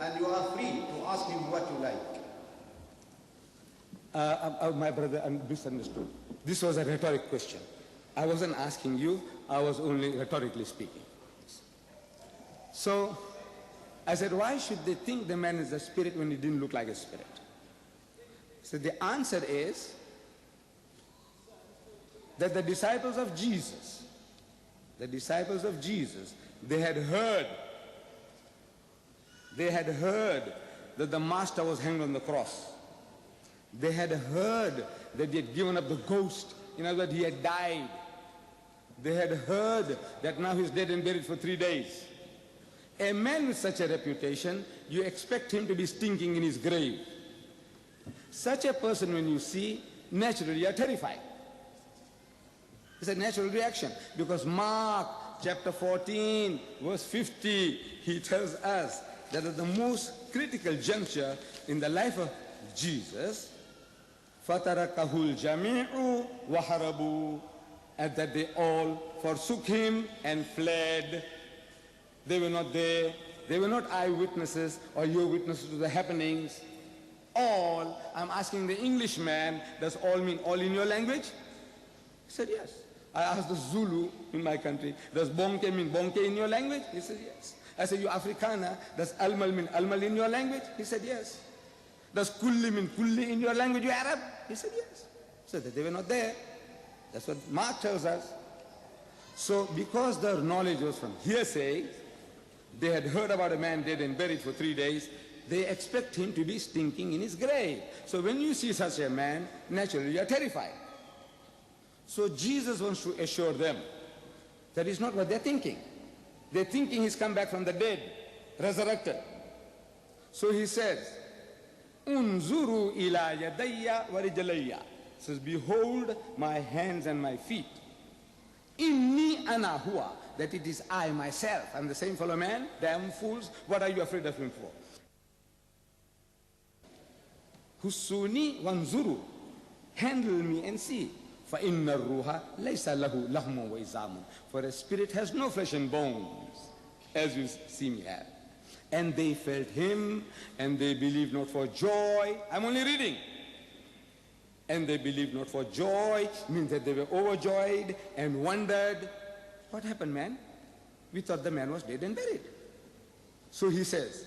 and you are free to ask him what you like. My brother misunderstood. This was a rhetoric question. I wasn't asking you, I was only rhetorically speaking. So I said, why should they think the man is a spirit when he didn't look like a spirit? So the answer is that the disciples of Jesus, they had heard that the master was hanged on the cross. They had heard that he had given up the ghost, in other words, he had died. They had heard that now he's dead and buried for 3 days. A man with such a reputation, you expect him to be stinking in his grave. Such a person, when you see, naturally you are terrified. It's a natural reaction, because Mark chapter 14 verse 50, he tells us that at the most critical juncture in the life of Jesus, فَتَرَكَهُ الْجَمِيعُ وَهَرَبُوا, and that they all forsook him and fled. They were not there. They were not eyewitnesses or your witnesses to the happenings. All, I'm asking the Englishman, does all mean all in your language? He said yes. I asked the Zulu in my country, does bonke mean bonke in your language? He said yes. I said, you Afrikaner, does almal mean almal in your language? He said yes. Does kulli mean kulli in your language, you Arab? He said yes. So that they were not there. That's what Mark tells us. So because their knowledge was from hearsay, they had heard about a man dead and buried for 3 days, they expect him to be stinking in his grave. So when you see such a man, naturally you are terrified. So Jesus wants to assure them that is not what they're thinking. They're thinking he's come back from the dead, resurrected. So he says, Unzuru ila yadayya wa rijlayya. Says, behold my hands and my feet. Inni ana huwa, that it is I myself. I'm the same fellow man. Damn fools, what are you afraid of him for? Husuni wanzuru, handle me and see. فَإِنَّ الرُّوحَ لَيْسَ لَهُ لَحْمٌ وَإِزَامٌ. For a spirit has no flesh and bones, as you see me have. And they felt him, and they believed not for joy. I'm only reading. And they believed not for joy, means that they were overjoyed and wondered, what happened, man? We thought the man was dead and buried. So he says,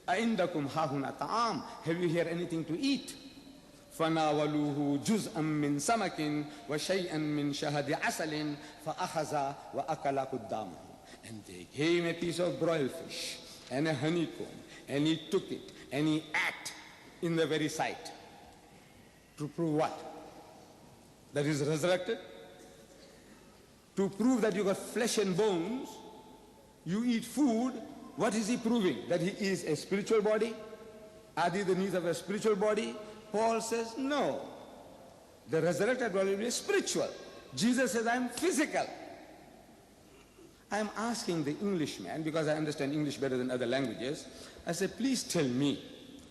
أَإِنْدَكُمْ هَاهُنَا طَعَامٌ. Have you here anything to eat? فَنَاوَلُوهُ جُزْءًا مِّن سَمَكٍ وَشَيْئًا مِّن شَهَدِ عَسَلٍ فَأَخَذَ وَأَكَلَ قُدَّامَهُ. And they gave him a piece of broiled fish and a honeycomb, and he took it and he ate in the very sight. To prove what? That he's resurrected? To prove that you got flesh and bones, you eat food. What is he proving? That he is a spiritual body? Are these the needs of a spiritual body? Paul says, no. The resurrected body is spiritual. Jesus says, I'm physical. I'm asking the Englishman, because I understand English better than other languages, I said, please tell me,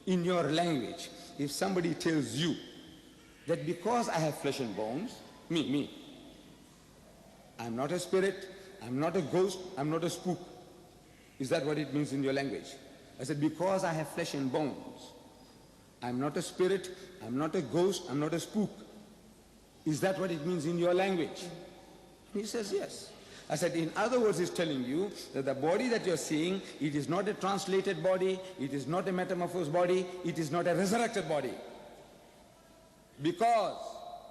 in your language, if somebody tells you that because I have flesh and bones, me, I'm not a spirit, I'm not a ghost, I'm not a spook. Is that what it means in your language? I said, because I have flesh and bones, I'm not a spirit, I'm not a ghost, I'm not a spook. Is that what it means in your language? He says, yes. I said, in other words, he's telling you that the body that you're seeing, it is not a translated body, it is not a metamorphosed body, it is not a resurrected body. Because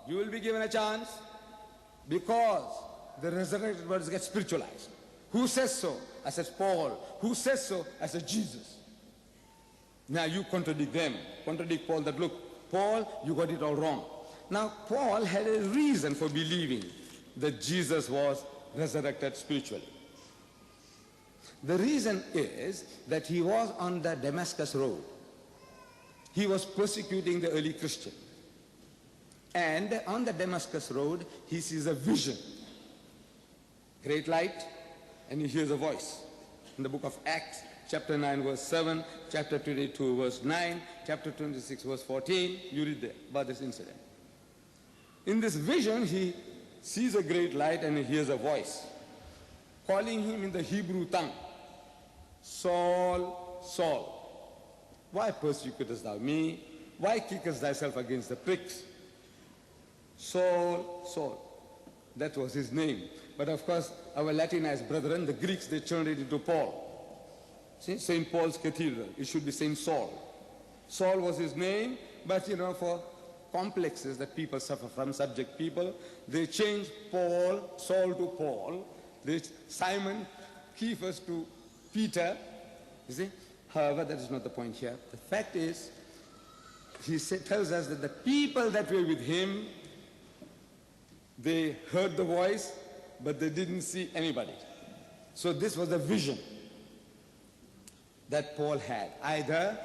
you will be given a chance, because the resurrected bodies get spiritualized. Who says so? I said, Paul. Who says so? I said, Jesus. Now you contradict them. Contradict Paul that, look, Paul, you got it all wrong. Now Paul had a reason for believing that Jesus was resurrected spiritually. The reason is that he was on the Damascus road. He was persecuting the early Christian. And on the Damascus road, he sees a vision. Great light, and he hears a voice. In the book of Acts, chapter 9, verse 7, chapter 22, verse 9, chapter 26, verse 14, you read there about this incident. In this vision, he sees a great light and he hears a voice calling him in the Hebrew tongue, Saul, Saul, Why persecutest thou me? Why kickest thyself against the pricks? Saul, Saul. That was his name. But of course, our Latinized brethren, the Greeks, they turned it into Paul. See, St. Paul's Cathedral, it should be St. Saul. Saul was his name, but for complexes that people suffer from, subject people, they changed Saul to Paul, Simon, Cephas to Peter, you see. However, that is not the point here. The fact is, he tells us that the people that were with him, they heard the voice, but they didn't see anybody. So this was a vision that Paul had, either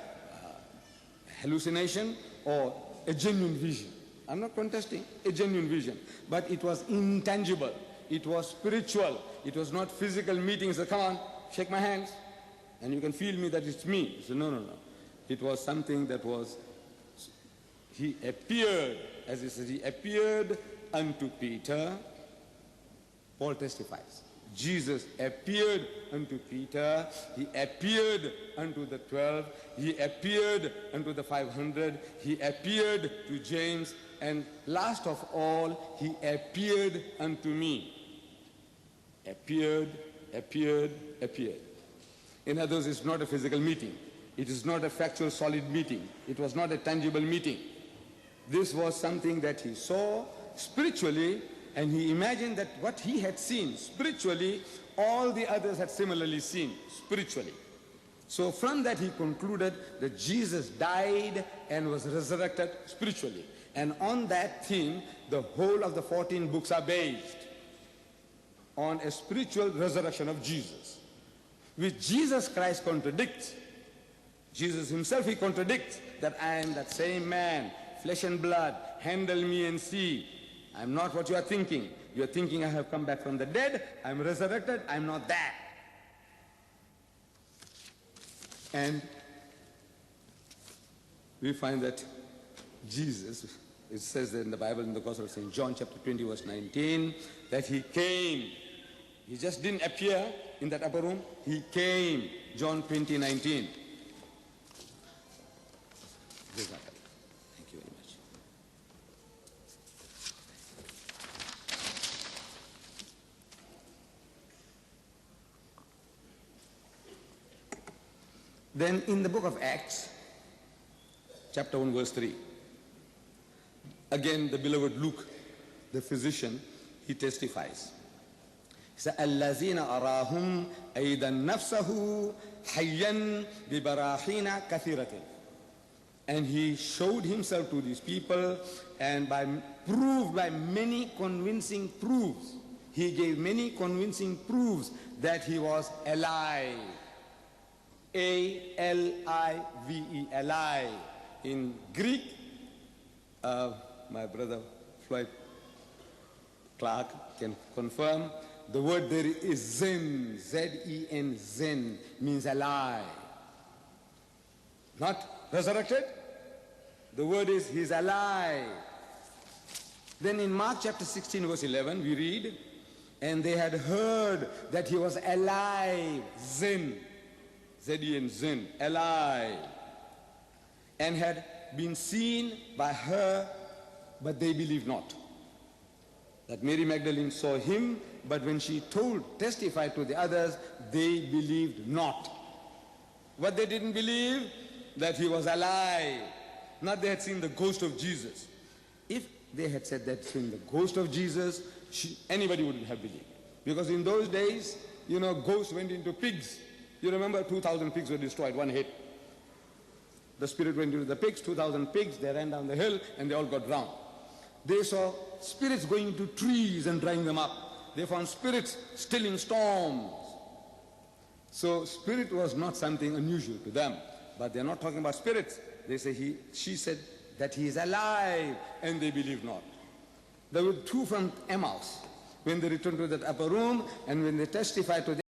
hallucination or a genuine vision. I'm not contesting, a genuine vision. But it was intangible. It was spiritual. It was not physical meetings. So come on, shake my hands, and you can feel me that it's me. So no. It was something that was, he appeared, as he says, he appeared unto Peter. Paul testifies. Jesus appeared unto Peter, he appeared unto the 12, he appeared unto the 500, he appeared to James, and last of all, he appeared unto me. Appeared. In other words, it's not a physical meeting. It is not a factual, solid meeting. It was not a tangible meeting. This was something that he saw spiritually, and he imagined that what he had seen spiritually, all the others had similarly seen spiritually. So from that he concluded that Jesus died and was resurrected spiritually. And on that theme, the whole of the 14 books are based on a spiritual resurrection of Jesus, which Jesus Christ contradicts. Jesus himself, he contradicts that I am that same man, flesh and blood, handle me and see. I'm not what you are thinking. You are thinking I have come back from the dead, I'm resurrected, I'm not that. And we find that Jesus, it says that in the Bible, in the Gospel of St. John chapter 20 verse 19, that he came. He just didn't appear in that upper room, he came. John 20:19. Thank you very much. Then in the book of Acts, chapter 1 verse 3, again the beloved Luke, the physician, he testifies. He said, الَّذِينَ أَرَاهُمْ أَيْضًا نَفْسَهُ حَيًّا بِبَرَاحِينَ كَثِيرَةٍ. And he showed himself to these people, and proved by many convincing proofs. He gave many convincing proofs that he was alive. A-L-I-V-E, alive. In Greek, my brother Floyd Clark can confirm, the word there is zen, Z-E-N, zen, means alive. Not resurrected. The word is he's alive. Then in Mark chapter 16 verse 11 we read, and they had heard that he was alive, zen, Z-E-N, zen, alive, and had been seen by her, but they believed not. That Mary Magdalene saw him, but when she testified to the others, they believed not. What they didn't believe? That he was alive. Not they had seen the ghost of Jesus. If they had said that seen the ghost of Jesus, anybody wouldn't have believed. Because in those days, ghosts went into pigs. You remember 2,000 pigs were destroyed, one hit. The spirit went into the pigs, 2,000 pigs, they ran down the hill and they all got drowned. They saw spirits going into trees and drying them up. They found spirits stilling storms. So spirit was not something unusual to them. But they're not talking about spirits. They say she said that he is alive, and they believe not. There were two from Emmaus when they returned to that upper room, and when they testified to